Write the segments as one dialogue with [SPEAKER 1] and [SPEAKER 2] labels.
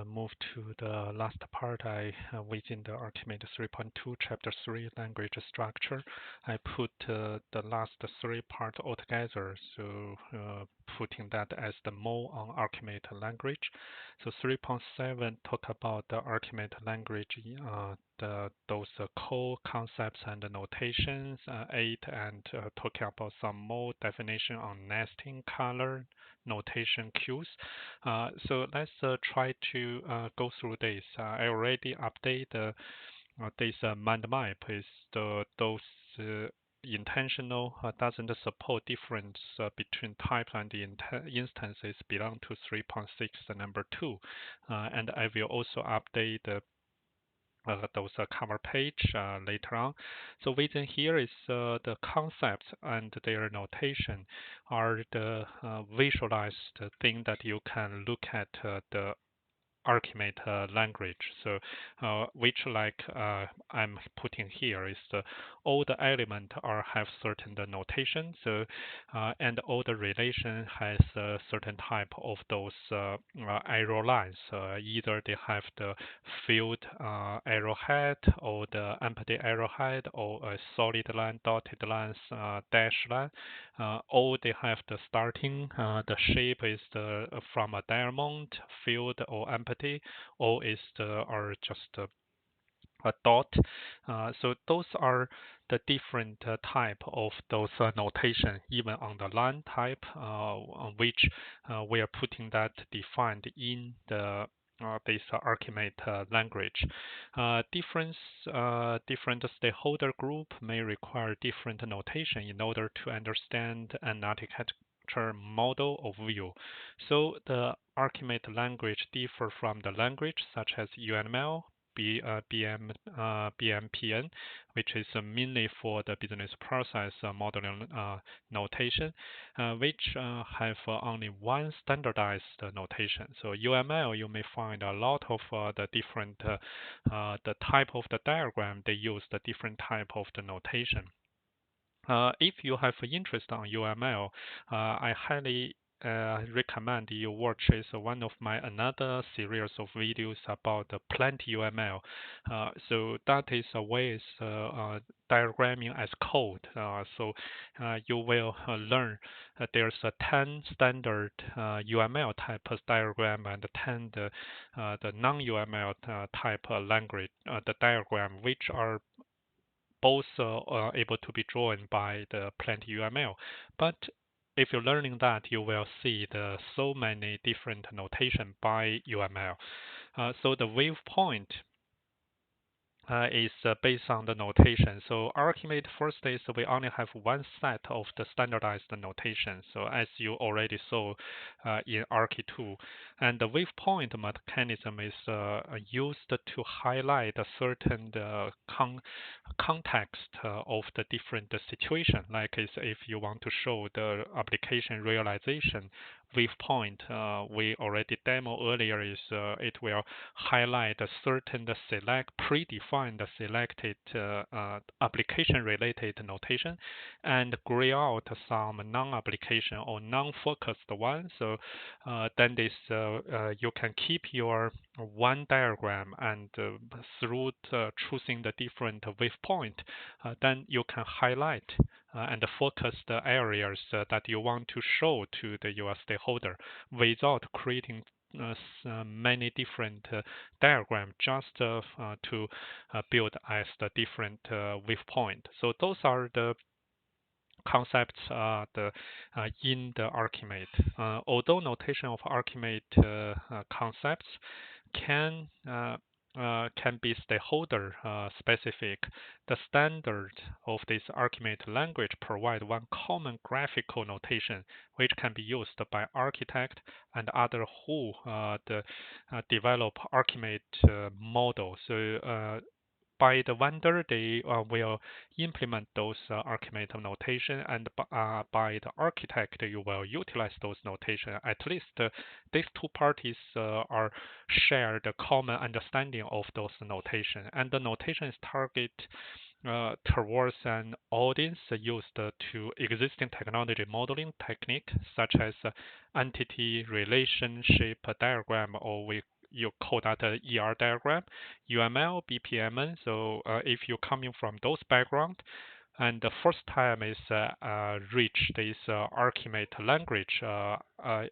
[SPEAKER 1] move to the last part. Within the ArchiMate 3.2 Chapter 3 language structure, I put the last three parts all together. So putting that as the mode on ArchiMate language. So 3.7 talk about the ArchiMate language, those core concepts and notations. 8 and talking about some more definition on nesting, color, notation cues. So let's try to go through this. I already updated this mind map is those intentional doesn't support difference between type and instances belong to 3.6 number 2. And I will also update those cover page later on. So within here is the concepts and their notation are the visualized thing that you can look at the ArchiMate language. So which like I'm putting here is all the element have certain notation. So and all the relation has a certain type of those arrow lines. Either they have the filled arrowhead or the empty arrowhead or a solid line, dotted lines, dash line. Or they have the starting, the shape is from a diamond, filled or empty, or is or just a dot. So those are the different type of those notation, even on the line type, on which we are putting that defined in the this ArchiMate language. Different stakeholder group may require different notation in order to understand an architecture model or view. So the ArchiMate language differ from the language such as UML, BMPN, which is mainly for the business process modeling notation, which have only one standardized notation. So UML, you may find a lot of the different, the type of the diagram, they use the different type of the notation. If you have interest on UML, I highly recommend you watch is one of my another series of videos about the plenty UML. So that is a way diagramming as code. So you will learn there's a 10 standard UML type of diagram and 10 the non-UML type language the diagram, which are both able to be drawn by the plenty UML. But if you're learning that, you will see the so many different notation by UML. So the wave point is based on the notation. So ArchiMate first is we only have one set of the standardized notation. So as you already saw in Archi 2, and the wave point mechanism is used to highlight a certain context of the different situation. Like if you want to show the application realization wave point, we already demo earlier is it will highlight a certain predefined selected application related notation and gray out some non-application or non-focused one. So then this you can keep your one diagram and through choosing the different wave point, then you can highlight and focus the areas that you want to show to your stakeholder without creating many different diagrams just to build as the different wave point. So those are the concepts in the ArchiMate. Although notation of ArchiMate concepts can be stakeholder specific, the standard of this ArchiMate language provide one common graphical notation which can be used by architect and other who develop ArchiMate model. So by the vendor, they will implement those ArchiMate notation, and by the architect, you will utilize those notation. At least these two parties are shared a common understanding of those notation, and the notation is target towards an audience used to existing technology modeling technique such as entity relationship diagram, or we you call that a ER diagram, UML, BPMN. So if you're coming from those background, and the first time is reach this ArchiMate language,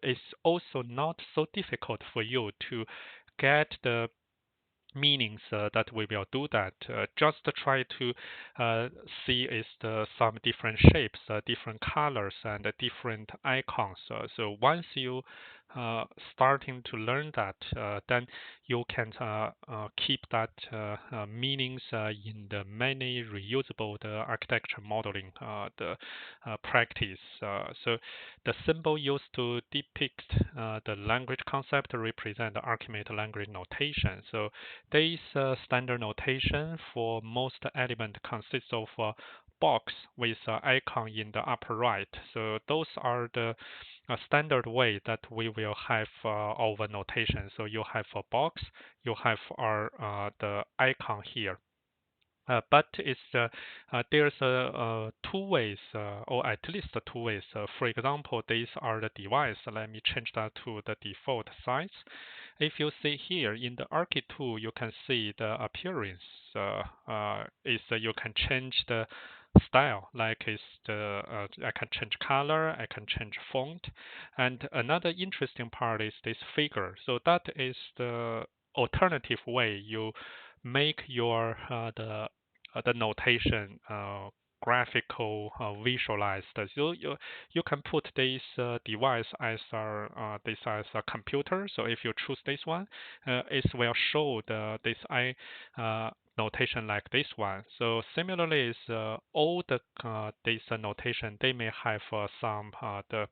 [SPEAKER 1] it's also not so difficult for you to get the meanings that we will do that. Just try to see is some different shapes, different colors, and different icons. So once you starting to learn that, then you can keep that meanings in the many reusable the architecture modeling the practice. So the symbol used to depict the language concept represent the ArchiMate language notation. So this standard notation for most element consists of a box with an icon in the upper right. So those are the standard way that we will have our notation. So you have a box, you have our the icon here. But there's two ways, or at least two ways. For example, these are the device. Let me change that to the default size. If you see here in the Archi tool, you can see the appearance. Is you can change the style, like is the I can change color, I can change font, and another interesting part is this figure. So that is the alternative way you make your the notation graphical visualized. So you can put this device as a computer. So if you choose this one, it will show this notation like this one. So similarly, is all the this notation they may have some the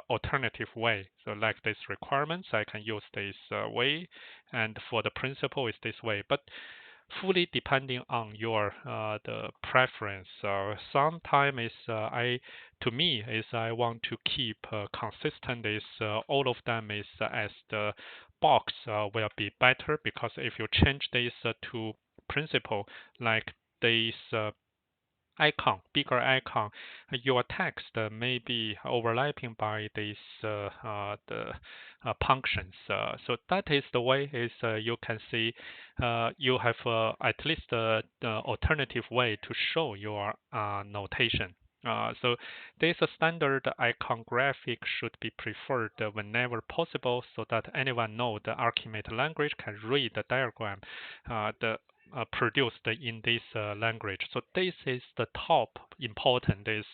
[SPEAKER 1] alternative way. So like this requirements, I can use this way, and for the principle is this way. But fully depending on your the preference. Sometimes is to me is I want to keep consistent. Is all of them is as the box will be better, because if you change this to principle like this icon, bigger icon, your text may be overlapping by these the functions. So that is the way is you can see you have at least the alternative way to show your notation. So this standard icon graphic should be preferred whenever possible, so that anyone know the ArchiMate language can read the diagram the produced in this language. So this is the top important is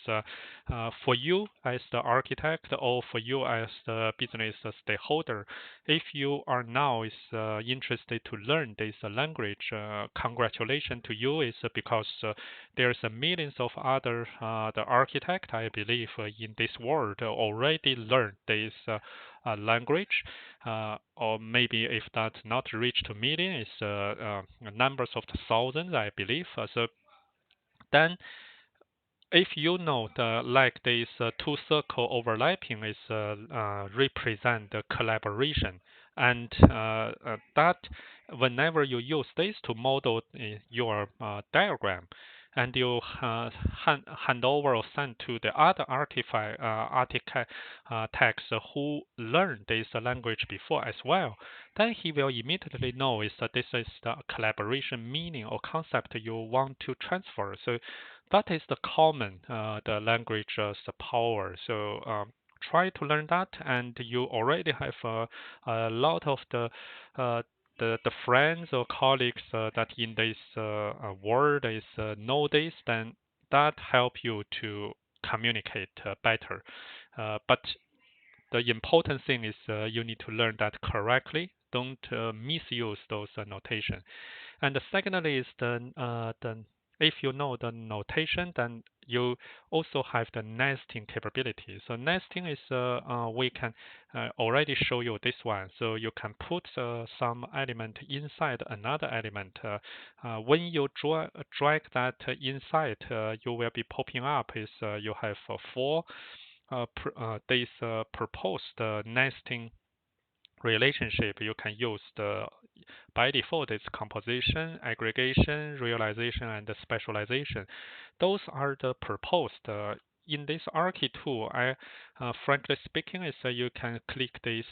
[SPEAKER 1] for you as the architect or for you as the business stakeholder. If you are now is interested to learn this language, congratulations to you is because there's millions of other the architect I believe in this world already learned this language, or maybe if that's not reached to million, it's numbers of the thousands, I believe. So then if you know the like this two circle overlapping is represent the collaboration, and that whenever you use this to model your diagram, and you hand over or send to the other artifact text who learned this language before as well, then he will immediately know is that this is the collaboration meaning or concept you want to transfer. So that is the common the language power. So try to learn that, and you already have a lot of uh, the friends or colleagues that in this world is know this, then that help you to communicate better. But the important thing is you need to learn that correctly. Don't misuse those notation. And secondly is the if you know the notation, then you also have the nesting capability. So nesting is we can already show you this one. So you can put some element inside another element. When you drag that inside, you will be popping up is you have four this proposed nesting relationship. You can use the by default it's composition, aggregation, realization, and specialization. Those are the proposed in this Archi tool, frankly speaking, is you can click this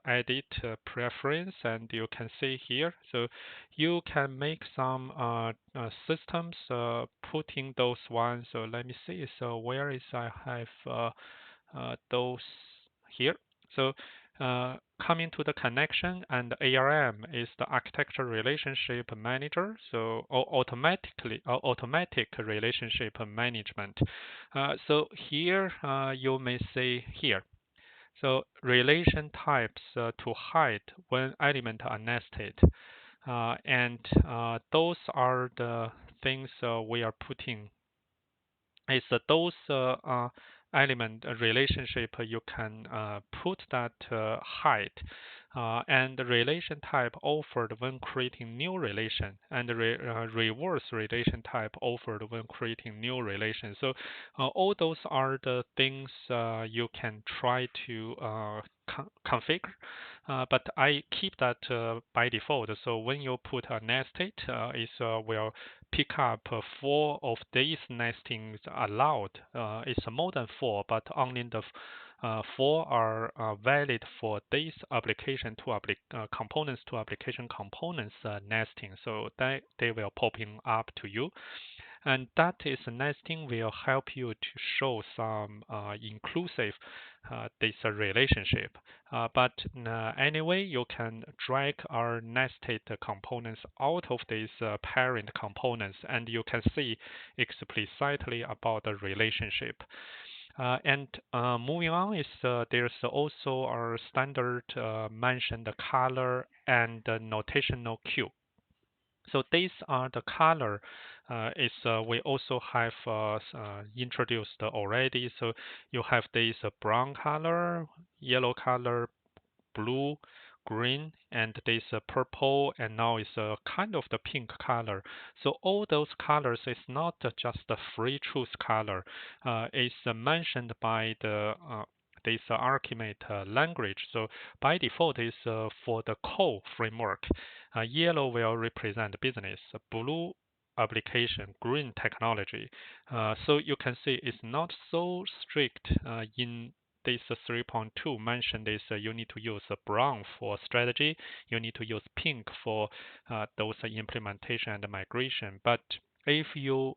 [SPEAKER 1] edit preference, and you can see here. So you can make some systems putting those ones. So let me see. So where is I have those here. So coming to the connection, and ARM is the architecture relationship manager. So automatic relationship management. So here you may see here. So relation types to hide when elements are nested. And those are the things we are putting. It's those element relationship you can put that hide, and the relation type offered when creating new relation, and reverse relation type offered when creating new relation. So all those are the things you can try to configure, but I keep that by default. So when you put a nested, it will pick up 4 of these nestings allowed. It's more than 4, but only the 4 are valid for this application to components to application components nesting. So they will popping up to you. And that is nesting will help you to show some inclusive this relationship. But anyway, you can drag our nested components out of these parent components, and you can see explicitly about the relationship. And moving on is there's also our standard mentioned color and notational cue. So these are the color. We also have introduced already. So you have this brown color, yellow color, blue, green, and this purple, and now it's kind of the pink color. So all those colors is not just the free choose color. It's mentioned by the this ArchiMate language. So by default is for the core framework. Yellow will represent business, blue application, green technology. So you can see it's not so strict in this 3.2 mentioned is you need to use brown for strategy, you need to use pink for those implementation and migration. But if you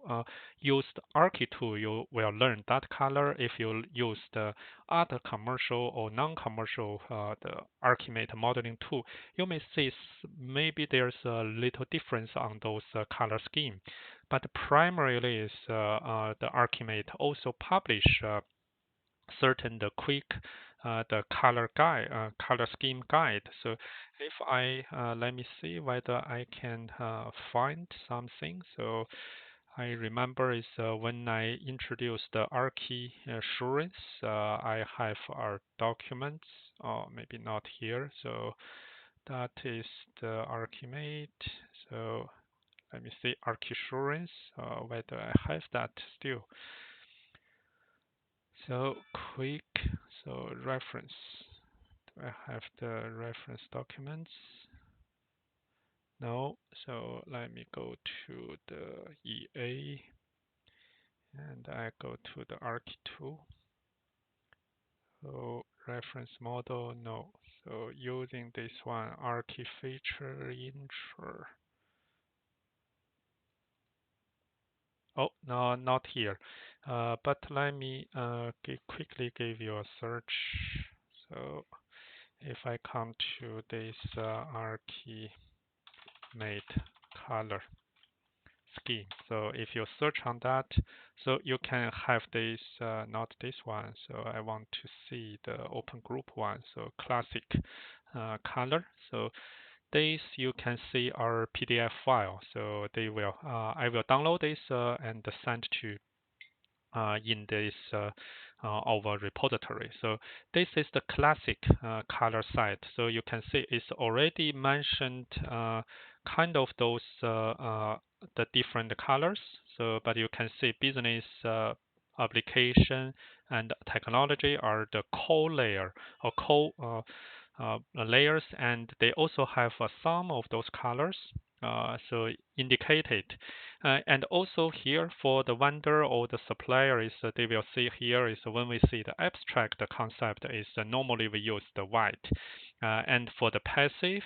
[SPEAKER 1] use the Archi tool, you will learn that color. If you use the other commercial or non-commercial the ArchiMate modeling tool, you may see maybe there's a little difference on those color scheme. But primarily is the ArchiMate also publish certain the quick the color guide color scheme guide. So if I let me see whether I can find something. So I remember is when I introduced the Archi assurance, I have our documents, or maybe not here. So that is the ArchiMate. So let me see Archi assurance, whether I have that still. So quick, so reference. Do I have the reference documents? No. So let me go to the EA, and I go to the Archi tool. So reference model, no. So using this one, Archi feature intro. Oh, no, not here. But let me quickly give you a search. So if I come to this ArchiMate color scheme, so if you search on that, so you can have this, not this one. So I want to see the open group one. So classic color. So this you can see our PDF file. So they will, I will download this and send to in this our repository. So this is the classic color site. So you can see it's already mentioned kind of those the different colors. So but you can see business application and technology are the core layer or core layers, and they also have some of those colors. so indicated. And also here for the vendor or the supplier is they will see here is when we see the abstract concept is normally we use the white. And for the passive,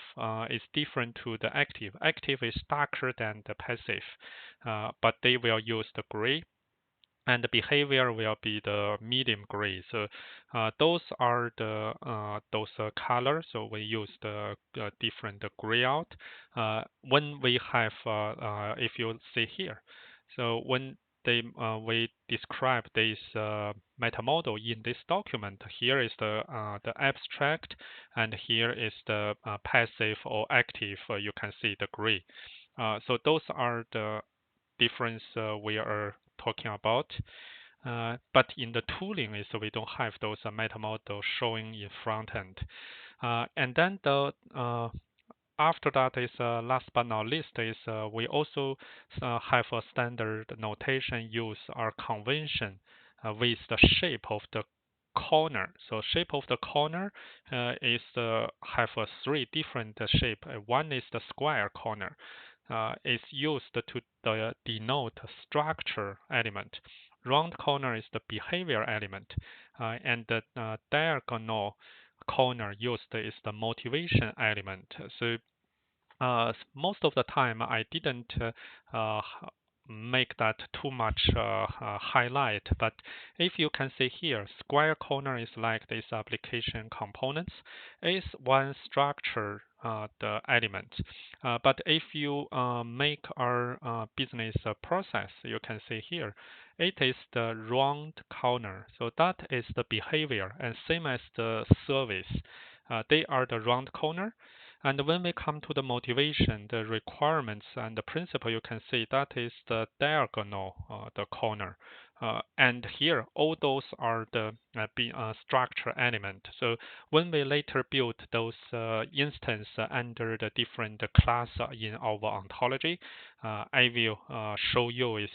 [SPEAKER 1] it's different to the active. Active is darker than the passive, but they will use the gray, and the behavior will be the medium gray. So those are the those colors. So we use the different gray out when we have if you see here. So when we describe this meta model in this document, here is the abstract, and here is the passive or active. You can see the gray. So those are the difference we are talking about. But in the tooling is we don't have those meta models showing in front end. And then the after that is last but not least is we also have a standard notation use our convention with the shape of the corner. So shape of the corner is have three different shape. One is the square corner. Is used to denote structure element. Round corner is the behavior element, and the diagonal corner used is the motivation element. So most of the time I didn't make that too much highlight, but if you can see here, square corner is like this application components is one structure the element. But if you make our business process, you can see here, it is the round corner. So that is the behavior, and same as the service. They are the round corner. And when we come to the motivation, the requirements and the principle, you can see that is the diagonal, the corner. And here, all those are the structure element. So when we later build those instance under the different class in our ontology, I will show you is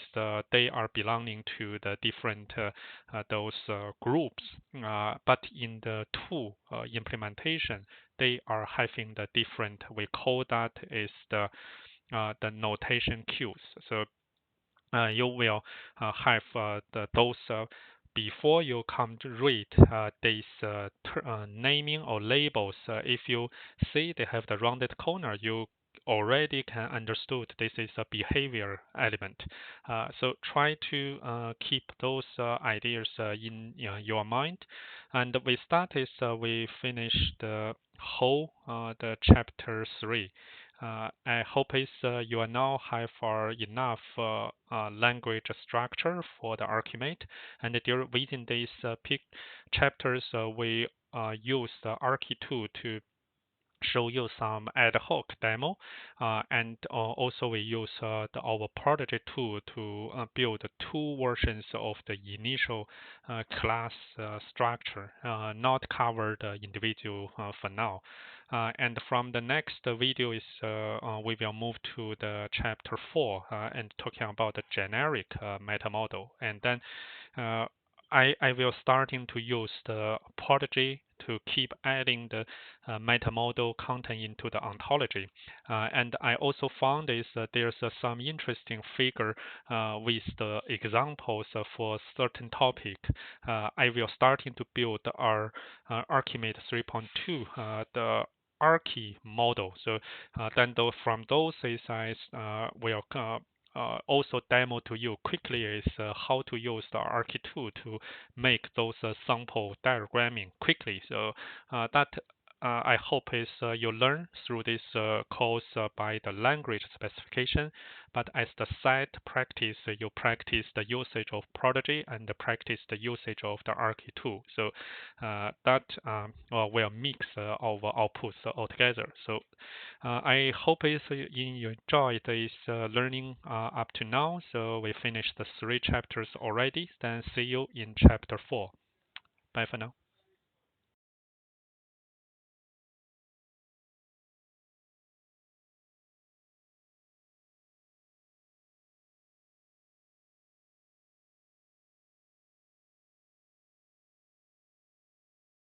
[SPEAKER 1] they are belonging to the different those groups. But in the tool implementation, they are having the different. We call that is the notation queues. So you will have those before you come to read these naming or labels. If you see they have the rounded corner, you already can understood this is a behavior element. So try to keep those ideas in your mind. And we started, we finished the whole the chapter 3. I hope is you are now have enough language structure for the ArchiMate, and within these chapters we use the Archi2 to show you some ad hoc demo, and also we use our Prodigy tool to build two versions of the initial class structure, not covered individual for now. And from the next video is we will move to the chapter 4 and talking about the generic meta model, and then I will starting to use the Prodigy to keep adding the meta model content into the ontology. And I also found is there's some interesting figure with the examples for certain topic. I will starting to build our ArchiMate 3.2 the Archi model. So then from those is I will also demo to you quickly is how to use the Archi2 to make those sample diagramming quickly. So that I hope is you learn through this course by the language specification, but as the side practice, you practice the usage of Prodigy and practice the usage of the Archi2. So that will mix our outputs altogether. So I hope is you enjoy this learning up to now. So we finished the 3 chapters already. Then see you in chapter 4. Bye for now.